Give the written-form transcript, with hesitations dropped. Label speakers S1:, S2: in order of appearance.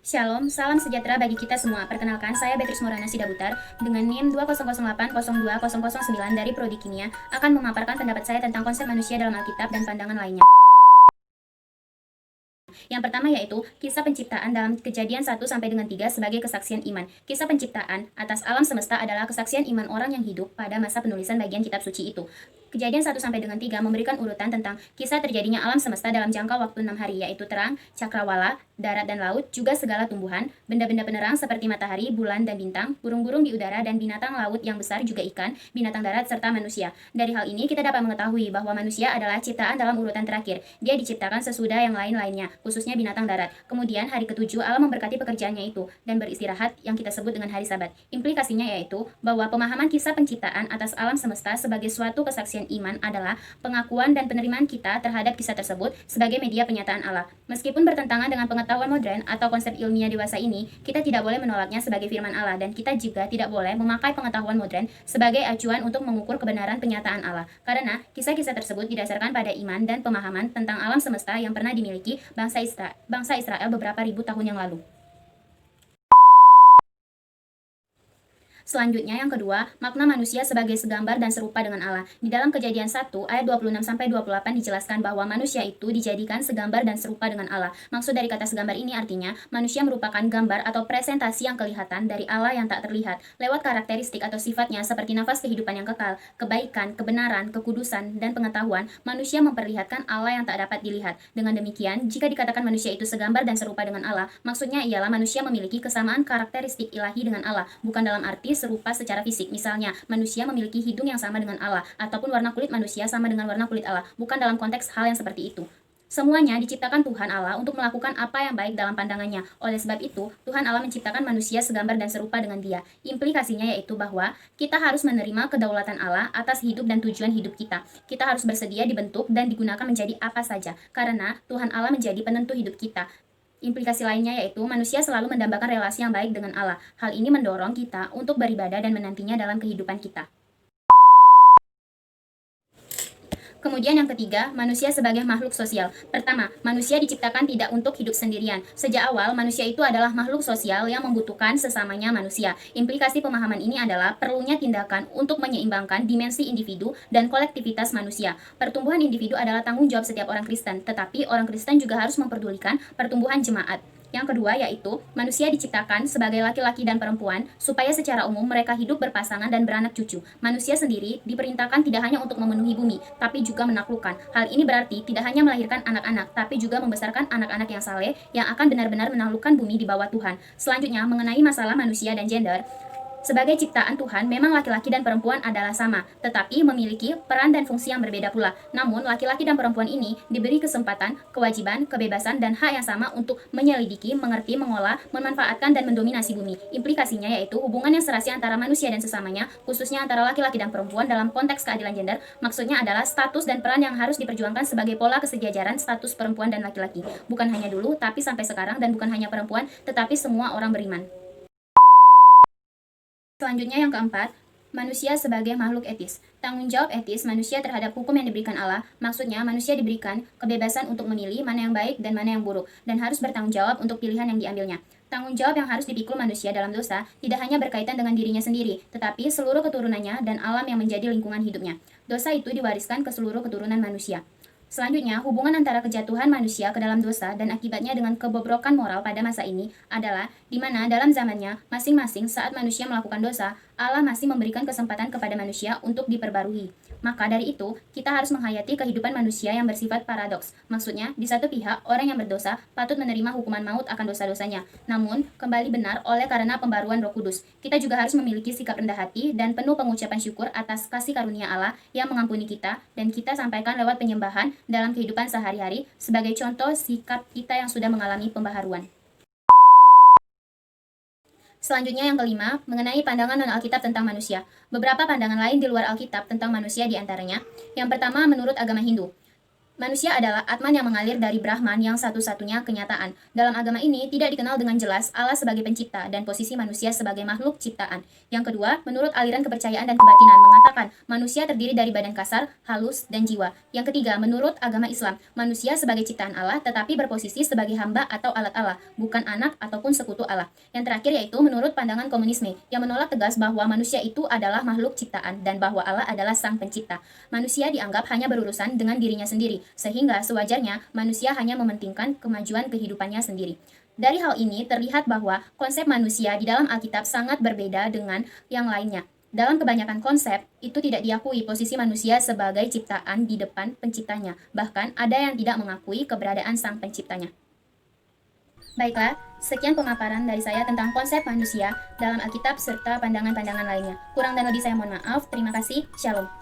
S1: Shalom, salam sejahtera bagi kita semua. Perkenalkan, saya Beatrice Morana Sidabutar dengan NIM 2008020009 dari Prodi Kimia akan memaparkan pendapat saya tentang konsep manusia dalam Alkitab dan pandangan lainnya. Yang pertama yaitu kisah penciptaan dalam Kejadian 1 sampai dengan 3 sebagai kesaksian iman. Kisah penciptaan atas alam semesta adalah kesaksian iman orang yang hidup pada masa penulisan bagian kitab suci itu. Kejadian 1 sampai dengan 3 memberikan urutan tentang kisah terjadinya alam semesta dalam jangka waktu 6 hari, yaitu terang, cakrawala, darat dan laut, juga segala tumbuhan, benda-benda penerang seperti matahari, bulan dan bintang, burung-burung di udara dan binatang laut yang besar juga ikan, binatang darat serta manusia. Dari hal ini kita dapat mengetahui bahwa manusia adalah ciptaan dalam urutan terakhir. Dia diciptakan sesudah yang lain-lainnya, khususnya binatang darat. Kemudian hari ketujuh Allah memberkati pekerjaannya itu dan beristirahat yang kita sebut dengan hari Sabat. Implikasinya yaitu bahwa pemahaman kisah penciptaan atas alam semesta sebagai suatu kesaksian iman adalah pengakuan dan penerimaan kita terhadap kisah tersebut sebagai media penyataan Allah. Meskipun bertentangan dengan pengetahuan modern atau konsep ilmiah dewasa ini, kita tidak boleh menolaknya sebagai firman Allah, dan kita juga tidak boleh memakai pengetahuan modern sebagai acuan untuk mengukur kebenaran penyataan Allah, karena kisah-kisah tersebut didasarkan pada iman dan pemahaman tentang alam semesta yang pernah dimiliki bangsa Israel beberapa ribu tahun yang lalu. Selanjutnya yang kedua, makna manusia sebagai segambar dan serupa dengan Allah. Di dalam Kejadian 1 ayat 26 sampai 28 dijelaskan bahwa manusia itu dijadikan segambar dan serupa dengan Allah. Maksud dari kata segambar ini artinya manusia merupakan gambar atau presentasi yang kelihatan dari Allah yang tak terlihat lewat karakteristik atau sifatnya seperti nafas kehidupan yang kekal, kebaikan, kebenaran, kekudusan, dan pengetahuan. Manusia memperlihatkan Allah yang tak dapat dilihat. Dengan demikian, jika dikatakan manusia itu segambar dan serupa dengan Allah, maksudnya ialah manusia memiliki kesamaan karakteristik ilahi dengan Allah, bukan dalam arti serupa secara fisik. Misalnya, manusia memiliki hidung yang sama dengan Allah, ataupun warna kulit manusia sama dengan warna kulit Allah, bukan dalam konteks hal yang seperti itu. Semuanya diciptakan Tuhan Allah untuk melakukan apa yang baik dalam pandangannya. Oleh sebab itu, Tuhan Allah menciptakan manusia segambar dan serupa dengan Dia. Implikasinya yaitu bahwa kita harus menerima kedaulatan Allah atas hidup dan tujuan hidup kita. Kita harus bersedia dibentuk dan digunakan menjadi apa saja, karena Tuhan Allah menjadi penentu hidup kita. Implikasi lainnya yaitu manusia selalu mendambakan relasi yang baik dengan Allah. Hal ini mendorong kita untuk beribadah dan menantinya dalam kehidupan kita. Kemudian yang ketiga, manusia sebagai makhluk sosial. Pertama, manusia diciptakan tidak untuk hidup sendirian. Sejak awal, manusia itu adalah makhluk sosial yang membutuhkan sesamanya manusia. Implikasi pemahaman ini adalah perlunya tindakan untuk menyeimbangkan dimensi individu dan kolektivitas manusia. Pertumbuhan individu adalah tanggung jawab setiap orang Kristen, tetapi orang Kristen juga harus memperdulikan pertumbuhan jemaat. Yang kedua yaitu, manusia diciptakan sebagai laki-laki dan perempuan supaya secara umum mereka hidup berpasangan dan beranak cucu. Manusia sendiri diperintahkan tidak hanya untuk memenuhi bumi, tapi juga menaklukkan. Hal ini berarti tidak hanya melahirkan anak-anak, tapi juga membesarkan anak-anak yang saleh yang akan benar-benar menaklukkan bumi di bawah Tuhan. Selanjutnya, mengenai masalah manusia dan gender, sebagai ciptaan Tuhan, memang laki-laki dan perempuan adalah sama, tetapi memiliki peran dan fungsi yang berbeda pula. Namun, laki-laki dan perempuan ini diberi kesempatan, kewajiban, kebebasan, dan hak yang sama untuk menyelidiki, mengerti, mengolah, memanfaatkan, dan mendominasi bumi. Implikasinya yaitu hubungan yang serasi antara manusia dan sesamanya, khususnya antara laki-laki dan perempuan dalam konteks keadilan gender, maksudnya adalah status dan peran yang harus diperjuangkan sebagai pola kesejajaran status perempuan dan laki-laki. Bukan hanya dulu, tapi sampai sekarang, dan bukan hanya perempuan, tetapi semua orang beriman. Selanjutnya yang keempat, manusia sebagai makhluk etis. Tanggung jawab etis manusia terhadap hukum yang diberikan Allah, maksudnya manusia diberikan kebebasan untuk memilih mana yang baik dan mana yang buruk, dan harus bertanggung jawab untuk pilihan yang diambilnya. Tanggung jawab yang harus dipikul manusia dalam dosa tidak hanya berkaitan dengan dirinya sendiri, tetapi seluruh keturunannya dan alam yang menjadi lingkungan hidupnya. Dosa itu diwariskan ke seluruh keturunan manusia. Selanjutnya, hubungan antara kejatuhan manusia ke dalam dosa dan akibatnya dengan kebobrokan moral pada masa ini adalah di mana dalam zamannya masing-masing saat manusia melakukan dosa, Allah masih memberikan kesempatan kepada manusia untuk diperbarui. Maka dari itu, kita harus menghayati kehidupan manusia yang bersifat paradoks. Maksudnya, di satu pihak, orang yang berdosa patut menerima hukuman maut akan dosa-dosanya. Namun, kembali benar oleh karena pembaruan Roh Kudus. Kita juga harus memiliki sikap rendah hati dan penuh pengucapan syukur atas kasih karunia Allah yang mengampuni kita, dan kita sampaikan lewat penyembahan dalam kehidupan sehari-hari sebagai contoh sikap kita yang sudah mengalami pembaharuan. Selanjutnya yang kelima, mengenai pandangan non-Alkitab tentang manusia. Beberapa pandangan lain di luar Alkitab tentang manusia diantaranya. Yang pertama, menurut agama Hindu. Manusia adalah atman yang mengalir dari Brahman yang satu-satunya kenyataan. Dalam agama ini tidak dikenal dengan jelas Allah sebagai pencipta dan posisi manusia sebagai makhluk ciptaan. Yang kedua, menurut aliran kepercayaan dan kebatinan mengatakan manusia terdiri dari badan kasar, halus, dan jiwa. Yang ketiga, menurut agama Islam, manusia sebagai ciptaan Allah tetapi berposisi sebagai hamba atau alat Allah, bukan anak ataupun sekutu Allah. Yang terakhir yaitu menurut pandangan komunisme yang menolak tegas bahwa manusia itu adalah makhluk ciptaan dan bahwa Allah adalah sang pencipta. Manusia dianggap hanya berurusan dengan dirinya sendiri, sehingga sewajarnya manusia hanya mementingkan kemajuan kehidupannya sendiri. Dari hal ini terlihat bahwa konsep manusia di dalam Alkitab sangat berbeda dengan yang lainnya. Dalam kebanyakan konsep, itu tidak diakui posisi manusia sebagai ciptaan di depan penciptanya. Bahkan ada yang tidak mengakui keberadaan sang penciptanya. Baiklah, sekian pemaparan dari saya tentang konsep manusia dalam Alkitab serta pandangan-pandangan lainnya. Kurang dan lebih saya mohon maaf. Terima kasih. Shalom.